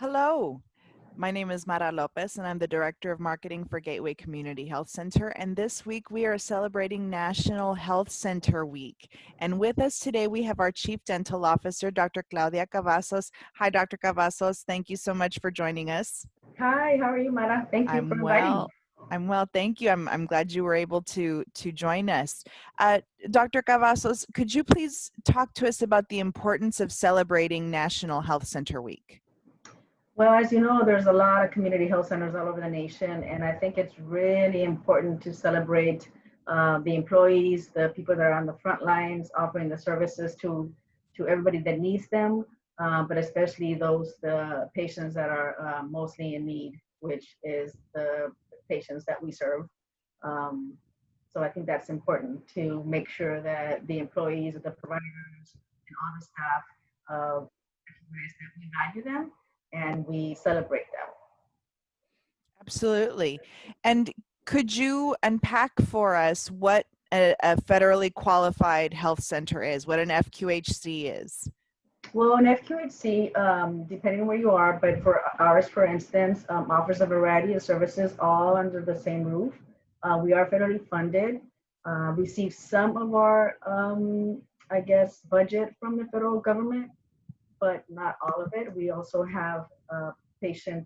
Hello, my name is Mara Lopez and I'm the Director of Marketing for Gateway Community Health Center. And this week we are celebrating National Health Center Week. And with us today we have our Chief Dental Officer, Dr. Claudia Cavazos. Hi, Dr. Cavazos. Thank you so much for joining us. Hi, how are you, Mara? Thank you for I'm inviting me. well. I'm well, thank you. I'm glad you were able to join us. Dr. Cavazos, could you please talk to us about the importance of celebrating National Health Center Week? Well, as you know, there's a lot of community health centers all over the nation, and I think it's really important to celebrate the employees, the people that are on the front lines, offering the services to everybody that needs them, but especially the patients that are mostly in need, which is the patients that we serve. Um, so I think that's important to make sure that the employees, the providers, and all the staff recognize that we value them and we celebrate them. Absolutely. And could you unpack for us what a federally qualified health center is, what an FQHC is? Well, an FQHC, depending on where you are, but for ours, for instance, offers a variety of services all under the same roof. We are federally funded, receive some of our, I guess, budget from the federal government, but not all of it. We also have patient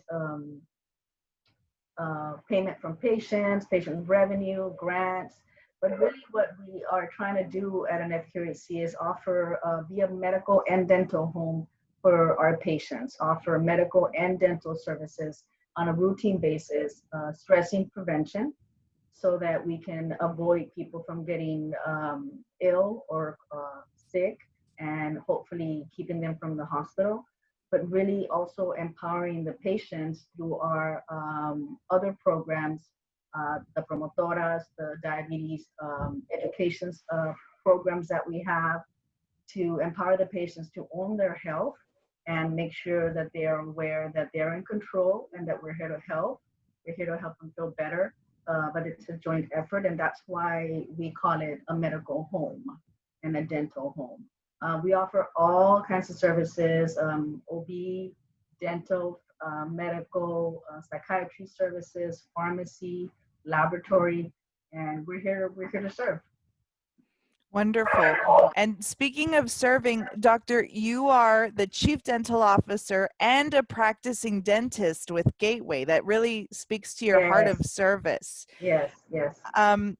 payment from patients, patient revenue, grants. But really, what we are trying to do at an FQHC is offer be a medical and dental home for our patients, offer medical and dental services on a routine basis, stressing prevention so that we can avoid people from getting ill or sick and hopefully keeping them from the hospital, but really also empowering the patients through our other programs, the promotoras, the diabetes education programs that we have to empower the patients to own their health and make sure that they are aware that they're in control and that we're here to help. We're here to help them feel better, but it's a joint effort, and that's why we call it a medical home and a dental home. We offer all kinds of services, OB, dental, medical, psychiatry services, pharmacy, laboratory, and we're here to serve. Wonderful. And speaking of serving, Doctor, you are the Chief Dental Officer and a practicing dentist with Gateway. That really speaks to your heart of Yes, service. yes. Um,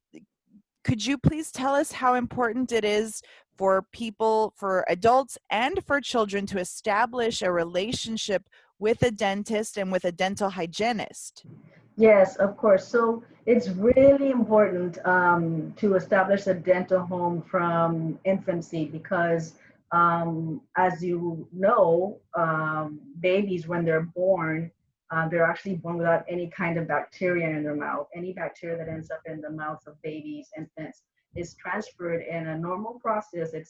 could you please tell us how important it is for people, for adults and for children to establish a relationship with a dentist and with a dental hygienist? Yes, of course. So it's really important to establish a dental home from infancy because, as you know, babies, when they're born, they're actually born without any kind of bacteria in their mouth. Any bacteria that ends up in the mouths of babies, infants, is transferred in a normal process. It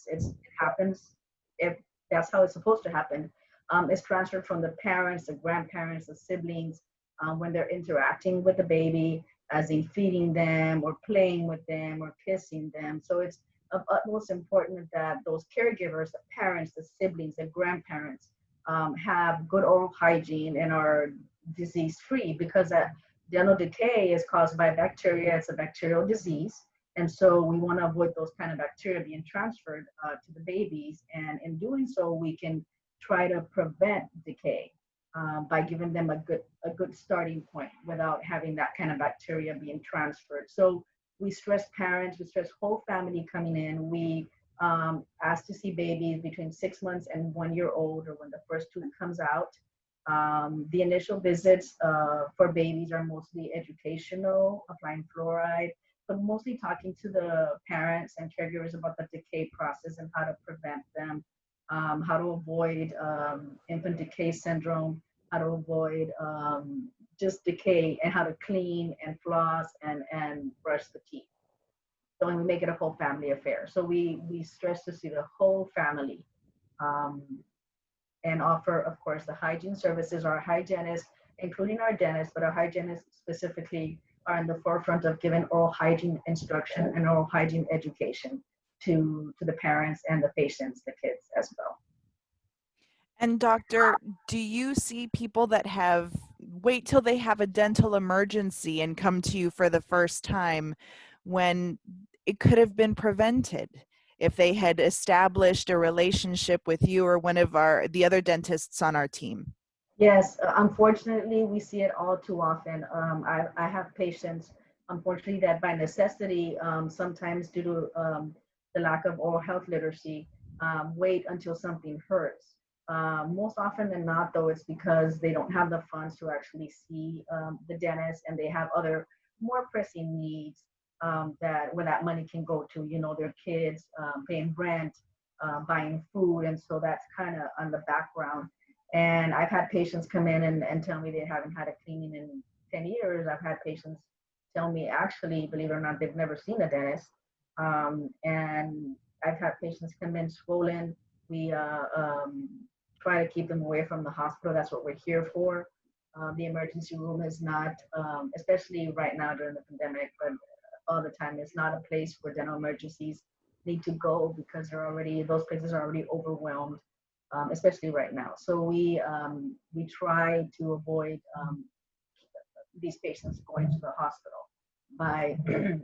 happens if that's how it's supposed to happen. It's transferred from the parents, the grandparents, the siblings when they're interacting with the baby, as in feeding them or playing with them or kissing them. So it's of utmost importance that those caregivers, the parents, the siblings, the grandparents, have good oral hygiene and are disease free because dental decay is caused by bacteria. It's a bacterial disease. And so we want to avoid those kind of bacteria being transferred to the babies. And in doing so, we can try to prevent decay by giving them a good starting point without having that kind of bacteria being transferred. So we stress parents, we stress whole family coming in. We ask to see babies between 6 months and 1 year old, or when the first tooth comes out. The initial visits for babies are mostly educational, applying fluoride, but mostly talking to the parents and caregivers about the decay process and how to prevent them, how to avoid infant decay syndrome, how to avoid just decay, and how to clean and floss and brush the teeth. So and we make it a whole family affair. So we stress to see the whole family um, and offer, of course, the hygiene services. Our hygienists, including our dentists, but our hygienists specifically are in the forefront of giving oral hygiene instruction and oral hygiene education to the parents and the patients, the kids as well. And doctor, do you see people that have wait till they have a dental emergency and come to you for the first time when it could have been prevented if they had established a relationship with you or one of the other dentists on our team? Yes, unfortunately, we see it all too often. I have patients, unfortunately, that by necessity, sometimes due to the lack of oral health literacy, wait until something hurts. Most often than not, though, it's because they don't have the funds to actually see the dentist, and they have other more pressing needs that where that money can go to, their kids, paying rent, buying food, and so that's kind of on the background. And I've had patients come in and tell me they haven't had a cleaning in 10 years. I've had patients tell me, actually, believe it or not, they've never seen a dentist. And I've had patients come in swollen. We try to keep them away from the hospital. That's what we're here for. The emergency room is not, especially right now during the pandemic, but all the time, it's not a place where dental emergencies need to go because those places are already overwhelmed, especially right now. So we try to avoid these patients going to the hospital by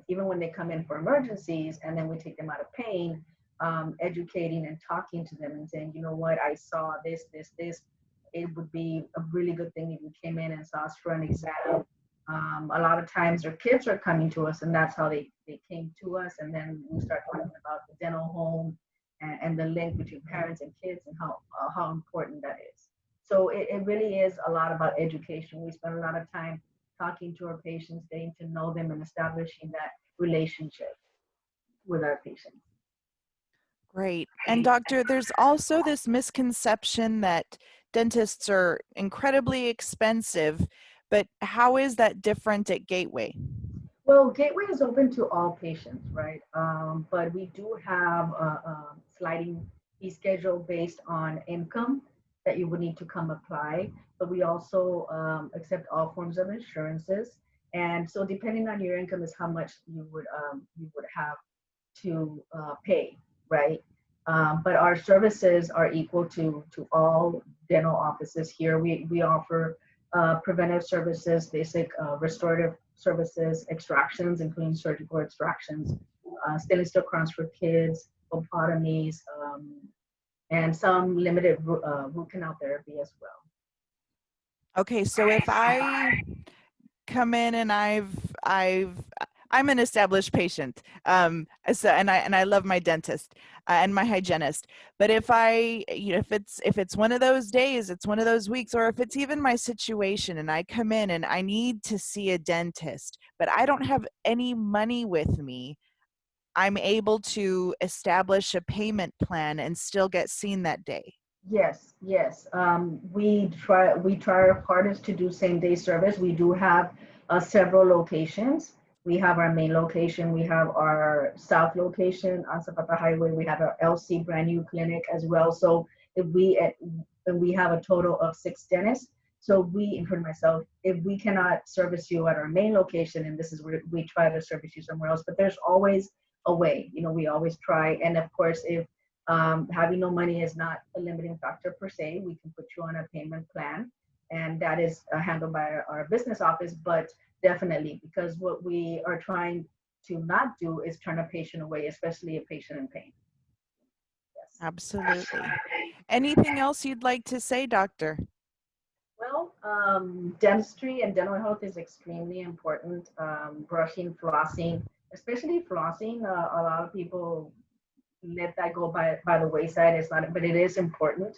even when they come in for emergencies, and then we take them out of pain, educating and talking to them and saying, you know what, I saw this. It would be a really good thing if you came in and saw us for an exam. A lot of times their kids are coming to us, and that's how they came to us. And then we start talking about the dental home and the link between parents and kids and how important that is. So it really is a lot about education. We spend a lot of time talking to our patients, getting to know them, and establishing that relationship with our patients. Great. And doctor, there's also this misconception that dentists are incredibly expensive, but how is that different at Gateway? Well, Gateway is open to all patients, right? But we do have a sliding fee schedule based on income that you would need to come apply. But we also accept all forms of insurances, and so depending on your income is how much you would have to pay, right? But our services are equal to all dental offices here. We offer preventive services, basic restorative services, extractions, including surgical extractions, stem cell crowns for kids, lobotomies, and some limited root canal therapy as well. Okay, so if I come in and I'm an established patient, so and I love my dentist and my hygienist. But if if it's one of those days, it's one of those weeks, or if it's even my situation, and I come in and I need to see a dentist, but I don't have any money with me, I'm able to establish a payment plan and still get seen that day. Yes, yes. We try our hardest to do same day service. We do have several locations. We have our main location. We have our south location on Zapata Highway. We have our LC brand new clinic as well. So if we at and we have a total of 6 dentists. So including myself, if we cannot service you at our main location, and this is where we try to service you somewhere else, but there's always a way. We always try. And of course, if having no money is not a limiting factor per se. We can put you on a payment plan, and that is handled by our business office. But definitely, because what we are trying to not do is turn a patient away, especially a patient in pain. Yes. Absolutely. Anything else you'd like to say, doctor? Well, dentistry and dental health is extremely important. Brushing, flossing, especially flossing. A lot of people let that go by the wayside. It's not, but it is important.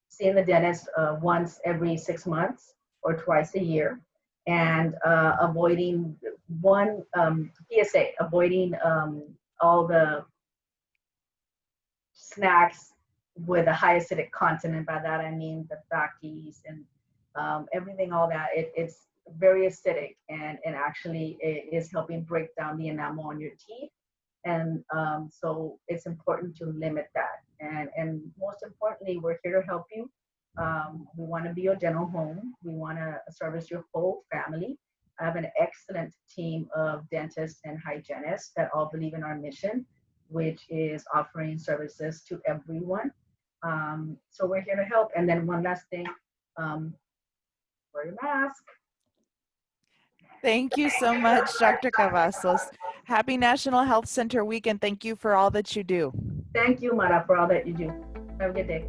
Seeing the dentist once every 6 months or twice a year, and avoiding one PSA, avoiding all the snacks with a high acidic content. And by that I mean the Takis and everything, all that. It's very acidic, and actually it is helping break down the enamel on your teeth. And so it's important to limit that. And most importantly, we're here to help you. We want to be your dental home. We want to service your whole family. I have an excellent team of dentists and hygienists that all believe in our mission, which is offering services to everyone. So we're here to help. And then one last thing, wear your mask. Thank you so much, Dr. Cavazos. Happy National Health Center Week, and thank you for all that you do. Thank you, Mara, for all that you do. Have a good day.